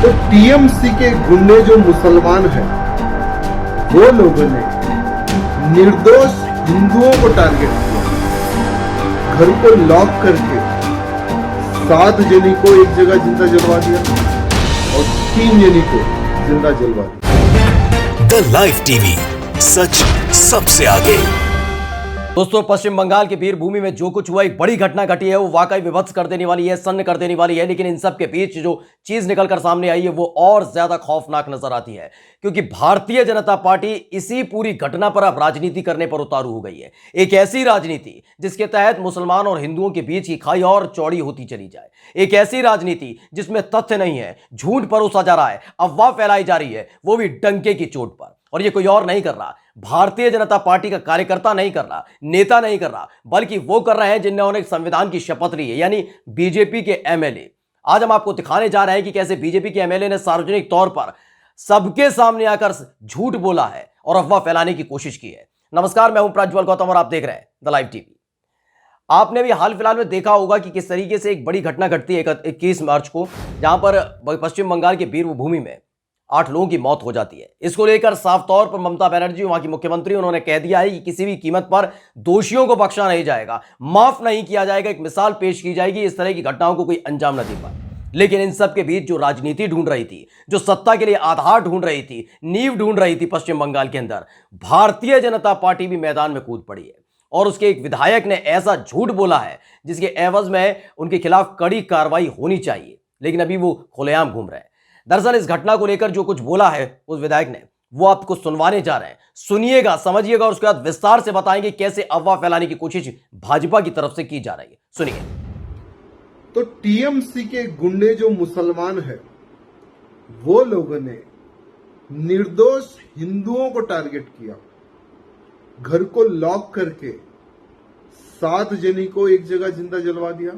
तो टीएमसी के गुंडे जो मुसलमान हैं, वो लोगों ने निर्दोष हिंदुओं को टारगेट किया, घर को लॉक करके 7 जनी को एक जगह जिंदा जलवा दिया और 3 जनी को जिंदा जलवा दिया। द लाइव टीवी, सच सबसे आगे। दोस्तों, पश्चिम बंगाल की वीरभूमि में जो कुछ हुआ, एक बड़ी घटना घटी है, वो वाकई विभत्स कर देने वाली है, सन्न कर देने वाली है। लेकिन इन सब के बीच जो चीज निकलकर सामने आई है वो और ज्यादा खौफनाक नजर आती है, क्योंकि भारतीय जनता पार्टी इसी पूरी घटना पर अब राजनीति करने पर उतारू हो गई है। एक ऐसी राजनीति जिसके तहत मुसलमान और हिंदुओं के बीच की खाई और चौड़ी होती चली जाए, एक ऐसी राजनीति जिसमें तथ्य नहीं है, झूठ परोसा जा रहा है, अफवाह फैलाई जा रही है, वो भी डंके की चोट पर। और ये कोई और नहीं कर रहा, भारतीय जनता पार्टी का कार्यकर्ता नहीं कर रहा, नेता नहीं कर रहा, बल्कि वो कर रहे हैं जिन्होंने संविधान की शपथ ली है, यानी बीजेपी के एमएलए। आज हम आपको दिखाने जा रहे हैं कि कैसे बीजेपी के एमएलए ने सार्वजनिक तौर पर सबके सामने आकर झूठ बोला है और अफवाह फैलाने की कोशिश की है। नमस्कार, मैं हूं प्रज्वल गौतम और आप देख रहे हैं द लाइव टीवी। आपने भी हाल फिलहाल में देखा होगा कि किस तरीके से एक बड़ी घटना घटती है 21 मार्च को, जहां पर पश्चिम बंगाल के वीरभूमि में 8 लोगों की मौत हो जाती है। इसको लेकर साफ तौर पर ममता बनर्जी, वहां की मुख्यमंत्री, उन्होंने कह दिया है कि किसी भी कीमत पर दोषियों को बख्शा नहीं जाएगा, माफ नहीं किया जाएगा, एक मिसाल पेश की जाएगी, इस तरह की घटनाओं को कोई अंजाम न दे पाए। लेकिन इन सब के बीच जो राजनीति ढूंढ रही थी, जो सत्ता के लिए आधार ढूंढ रही थी, नींव ढूंढ रही थी पश्चिम बंगाल के अंदर, भारतीय जनता पार्टी भी मैदान में कूद पड़ी है। और उसके एक विधायक ने ऐसा झूठ बोला है जिसके एवज में उनके खिलाफ कड़ी कार्रवाई होनी चाहिए, लेकिन अभी वो खुलेआम घूम रहे हैं। दरअसल इस घटना को लेकर जो कुछ बोला है उस विधायक ने, वो आपको सुनवाने जा रहे हैं। सुनिएगा, समझिएगा और उसके बाद विस्तार से बताएंगे कैसे अफवाह फैलाने की कोशिश भाजपा की तरफ से की जा रही है। सुनिए। तो टीएमसी के गुंडे जो मुसलमान हैं, वो लोगों ने निर्दोष हिंदुओं को टारगेट किया, घर को लॉक करके 7 जनी को एक जगह जिंदा जलवा दिया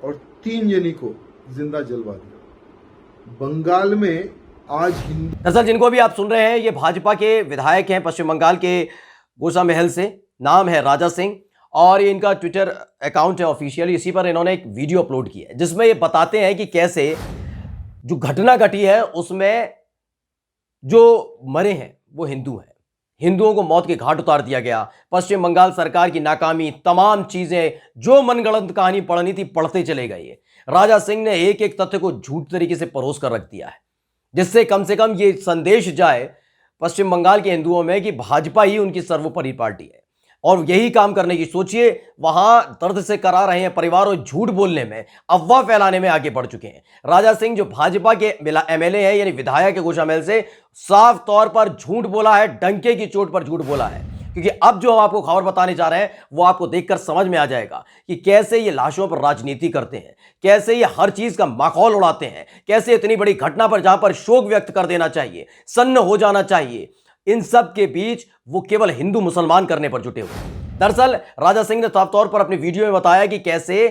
और 3 जनी को जिंदा जलवा दिया। बंगाल में आज दरअसल जिनको भी आप सुन रहे हैं, ये भाजपा के विधायक हैं पश्चिम बंगाल के गोसा महल से, नाम है राजा सिंह, और ये इनका ट्विटर अकाउंट है ऑफिशियल। इसी पर इन्होंने एक वीडियो अपलोड किया है जिसमें ये बताते हैं कि कैसे जो घटना घटी है उसमें जो मरे हैं वो हिंदू हैं, हिंदुओं को मौत के घाट उतार दिया गया। पश्चिम बंगाल सरकार की नाकामी, तमाम चीजें, जो मनगढ़ंत कहानी पढ़नी थी पढ़ते चले गए। राजा सिंह ने एक एक तथ्य को झूठ तरीके से परोस कर रख दिया है, जिससे कम से कम ये संदेश जाए पश्चिम बंगाल के हिंदुओं में कि भाजपा ही उनकी सर्वोपरि पार्टी है। और यही काम करने की सोचिए, वहां दर्द से करा रहे हैं परिवार और झूठ बोलने में, अफवाह फैलाने में आगे बढ़ चुके हैं। राजा सिंह जो भाजपा के एमएलए हैं, यानी विधायक के गोशा महल से, साफ तौर पर झूठ बोला है, डंके की चोट पर झूठ बोला है। क्योंकि अब जो हम आपको खबर बताने जा रहे हैं वो आपको देखकर समझ में आ जाएगा कि कैसे ये लाशों पर राजनीति करते हैं, कैसे ये हर चीज का माहौल उड़ाते हैं, कैसे इतनी बड़ी घटना पर जहां पर शोक व्यक्त कर देना चाहिए, सन्न हो जाना चाहिए, इन सब के बीच वो केवल हिंदू मुसलमान करने पर जुटे हुए। दरअसल राजा सिंह ने साफ तौर पर अपनी वीडियो में बताया कि कैसे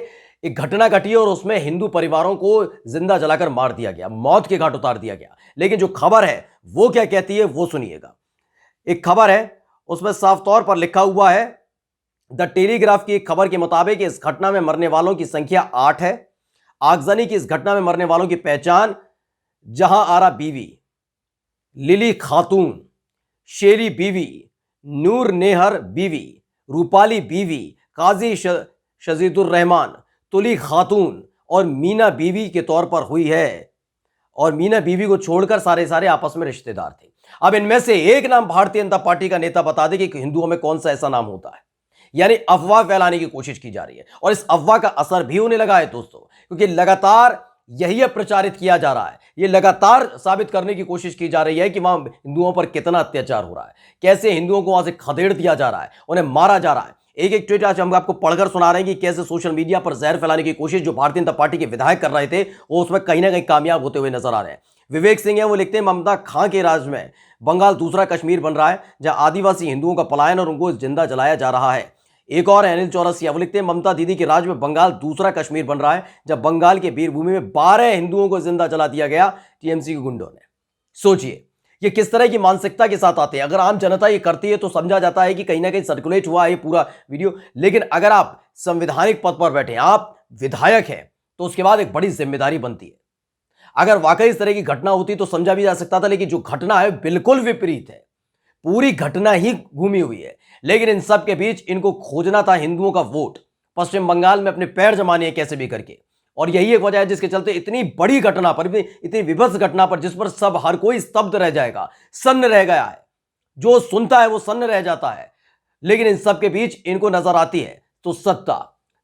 एक घटना घटी और उसमें हिंदू परिवारों को जिंदा जलाकर मार दिया गया, मौत के घाट उतार दिया गया। लेकिन जो खबर है वो क्या कहती है वो सुनिएगा। एक खबर है, उसमें साफ तौर पर लिखा हुआ है, द टेलीग्राफ की एक खबर के मुताबिक इस घटना में मरने वालों की संख्या 8 है। आगजनी की इस घटना में मरने वालों की पहचान जहां आरा बीवी, लिली खातून, शेरी बीवी, नूर नेहर बीवी, रूपाली बीवी, काजी शजीदुर रहमान, तुली खातून और मीना बीवी के तौर पर हुई है। और मीना बीवी को छोड़कर सारे आपस में रिश्तेदार थे। अब इनमें से एक नाम भारतीय जनता पार्टी का नेता बता दे कि हिंदुओं में कौन सा ऐसा नाम होता है। यानी अफवाह फैलाने की कोशिश की जा रही है और इस अफवाह का असर भी होने लगा है दोस्तों, क्योंकि लगातार यही प्रचारित किया जा रहा है, ये लगातार साबित करने की कोशिश की जा रही है कि वहां हिंदुओं पर कितना अत्याचार हो रहा है, कैसे हिंदुओं को वहां से खदेड़ दिया जा रहा है, उन्हें मारा जा रहा है। एक एक ट्वीट आज हम आपको पढ़कर सुना रहे हैं कि कैसे सोशल मीडिया पर जहर फैलाने की कोशिश जो भारतीय जनता पार्टी के विधायक कर रहे थे वो उसमें कहीं ना कहीं कामयाब होते हुए नजर आ रहे हैं। विवेक सिंह है, वो लिखते हैं, ममता खां के राज में बंगाल दूसरा कश्मीर बन रहा है जहां आदिवासी हिंदुओं का पलायन और उनको जिंदा जलाया जा रहा है। एक और अनिल चौरसिया, वो लिखते हैं, ममता दीदी के राज में बंगाल दूसरा कश्मीर बन रहा है जब बंगाल के वीरभूमि में 12 हिंदुओं को जिंदा जला दिया गया टीएमसी के गुंडों ने। सोचिए ये किस तरह की मानसिकता के साथ आते हैं। अगर आम जनता ये करती है तो समझा जाता है कि कहीं ना कहीं सर्कुलेट हुआ है पूरा वीडियो, लेकिन अगर आप संवैधानिक पद पर बैठे, आप विधायक हैं, तो उसके बाद एक बड़ी जिम्मेदारी बनती है। अगर वाकई इस तरह की घटना होती तो समझा भी जा सकता था, लेकिन जो घटना है बिल्कुल विपरीत है। पूरी घटना ही घूमी हुई है। लेकिन इन सब के बीच इनको खोजना था हिंदुओं का वोट, पश्चिम बंगाल में अपने पैर जमाने हैं कैसे भी करके। और यही एक वजह है जिसके चलते इतनी बड़ी घटना पर, इतनी विभत्स घटना पर, जिस पर सब हर कोई स्तब्ध रह जाएगा, सन्न रह गया है। जो सुनता है वो सन्न रह जाता है। लेकिन इन सब के बीच इनको नजर आती है तो सत्ता,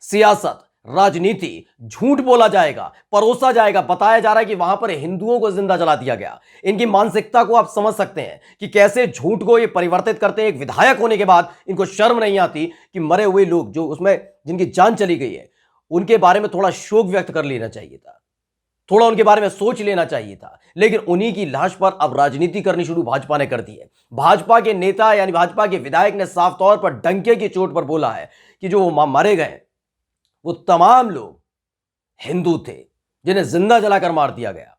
सियासत, राजनीति, झूठ बोला जाएगा, परोसा जाएगा। बताया जा रहा है कि वहां पर हिंदुओं को जिंदा जला दिया गया। इनकी मानसिकता को आप समझ सकते हैं कि कैसे झूठ को ये परिवर्तित करते हैं। एक विधायक होने के बाद इनको शर्म नहीं आती कि मरे हुए लोग जो उसमें जिनकी जान चली गई है उनके बारे में थोड़ा शोक व्यक्त कर लेना चाहिए था, थोड़ा उनके बारे में सोच लेना चाहिए था। लेकिन उन्हीं की लाश पर अब राजनीति करनी शुरू भाजपा ने कर दी है। भाजपा के नेता यानी भाजपा के विधायक ने साफ तौर पर डंके की चोट पर बोला है कि जो मारे गए वो तमाम लोग हिंदू थे जिन्हें जिंदा जलाकर मार दिया गया।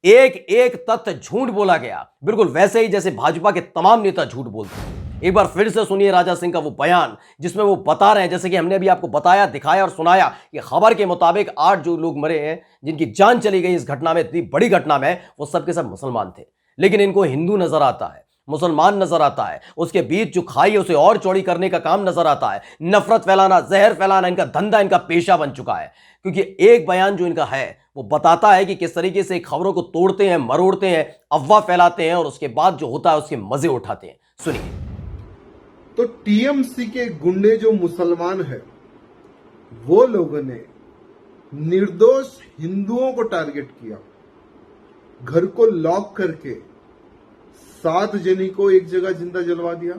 एक एक तथ्य झूठ बोला गया, बिल्कुल वैसे ही जैसे भाजपा के तमाम नेता झूठ बोलते हैं। एक बार फिर से सुनिए राजा सिंह का वो बयान जिसमें वो बता रहे हैं, जैसे कि हमने अभी आपको बताया, दिखाया और सुनाया कि खबर के मुताबिक 8 जो लोग मरे हैं, जिनकी जान चली गई इस घटना में, इतनी बड़ी घटना में, वो सबके सब मुसलमान थे। लेकिन इनको हिंदू नजर आता है, मुसलमान नजर आता है, उसके बीच जो खाई है उसे और चौड़ी करने का काम नजर आता है। नफरत फैलाना, जहर फैलाना इनका धंधा, इनका पेशा बन चुका है। क्योंकि एक बयान जो इनका है वो बताता है कि किस तरीके से खबरों को तोड़ते हैं, मरोड़ते हैं, अफवाह फैलाते हैं और उसके बाद जो होता है उसके मजे उठाते हैं। सुनिए। तो टीएमसी के गुंडे जो मुसलमान है वो लोगों ने निर्दोष हिंदुओं को टारगेट किया, घर को लॉक करके 7 जनी को एक जगह जिंदा जलवा दिया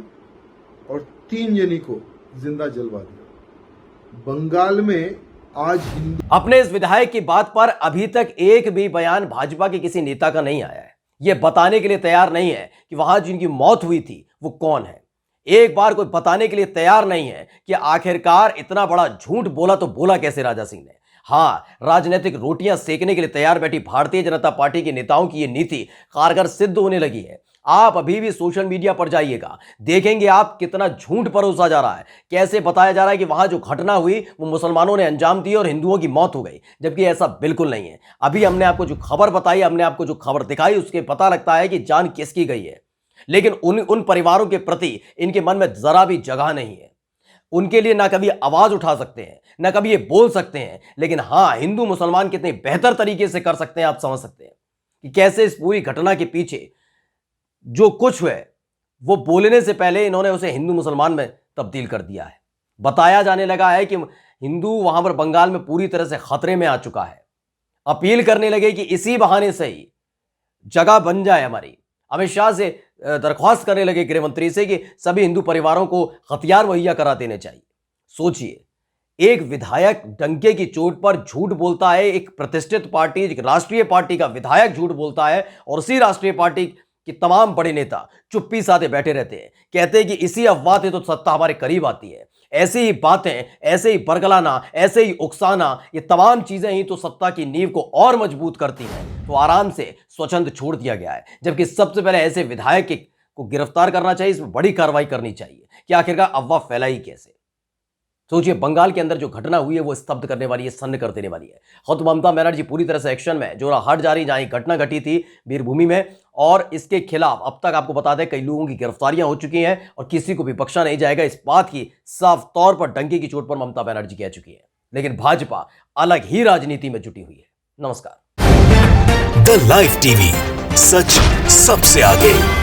और 3 जनी को जिंदा जलवा दिया। बंगाल में आज हिंदू अपने इस विधायक की बात पर अभी तक एक भी बयान भाजपा के किसी नेता का नहीं आया है। यह बताने के लिए तैयार नहीं है कि वहां जिनकी मौत हुई थी वो कौन है। एक बार कोई बताने के लिए तैयार नहीं है कि आखिरकार इतना बड़ा झूठ बोला तो बोला कैसे राजा सिंह ने। हां, राजनीतिक रोटियां सेकने के लिए तैयार बैठी भारतीय जनता पार्टी के नेताओं की यह नीति कारगर सिद्ध होने लगी है। आप अभी भी सोशल मीडिया पर जाइएगा, देखेंगे आप कितना झूठ परोसा जा रहा है, कैसे बताया जा रहा है कि वहां जो घटना हुई वो मुसलमानों ने अंजाम दी और हिंदुओं की मौत हो गई, जबकि ऐसा बिल्कुल नहीं है। अभी हमने आपको जो खबर बताई, हमने आपको जो खबर दिखाई, उसके पता लगता है कि जान किसकी गई है। लेकिन उन परिवारों के प्रति इनके मन में जरा भी जगह नहीं है। उनके लिए ना कभी आवाज उठा सकते हैं, ना कभी ये बोल सकते हैं। लेकिन हां, हिंदू मुसलमान कितने बेहतर तरीके से कर सकते हैं आप समझ सकते हैं कि कैसे इस पूरी घटना के पीछे जो कुछ है वो बोलने से पहले इन्होंने उसे हिंदू मुसलमान में तब्दील कर दिया है। बताया जाने लगा है कि हिंदू वहां पर बंगाल में पूरी तरह से खतरे में आ चुका है। अपील करने लगे कि इसी बहाने से ही जगह बन जाए हमारी। अमित शाह से दरख्वास्त करने लगे गृह मंत्री से कि सभी हिंदू परिवारों को हथियार मुहैया करा देने चाहिए। सोचिए, एक विधायक डंके की चोट पर झूठ बोलता है, एक प्रतिष्ठित पार्टी, एक राष्ट्रीय पार्टी का विधायक झूठ बोलता है और उसी राष्ट्रीय पार्टी कि तमाम बड़े नेता चुप्पी साधे बैठे रहते हैं, कहते हैं कि इसी अफवाह से तो सत्ता हमारे करीब आती है। ऐसी ही बातें, ऐसे ही बरगलाना, ऐसे ही उकसाना, ये तमाम चीजें ही तो सत्ता की नींव को और मजबूत करती हैं। तो आराम से स्वच्छंद छोड़ दिया गया है, जबकि सबसे पहले ऐसे विधायक को गिरफ्तार करना चाहिए, इसमें बड़ी कार्रवाई करनी चाहिए कि आखिरकार अफवाह फैलाई कैसे। सोचिए, बंगाल के अंदर जो घटना हुई है वो स्तब्ध करने वाली है, सन्न कर देने वाली है। खुद ममता बनर्जी पूरी तरह से एक्शन में, जो हट जा रही, जहां घटना घटी थी वीरभूमि में, और इसके खिलाफ अब तक आपको बता दें कई लोगों की गिरफ्तारियां हो चुकी हैं और किसी को भी बख्शा नहीं जाएगा। इस बात की साफ तौर पर डंके की चोट पर ममता बनर्जी कह चुकी है। लेकिन भाजपा अलग ही राजनीति में जुटी हुई है। नमस्कार। द लाइव टीवी, सच सबसे आगे।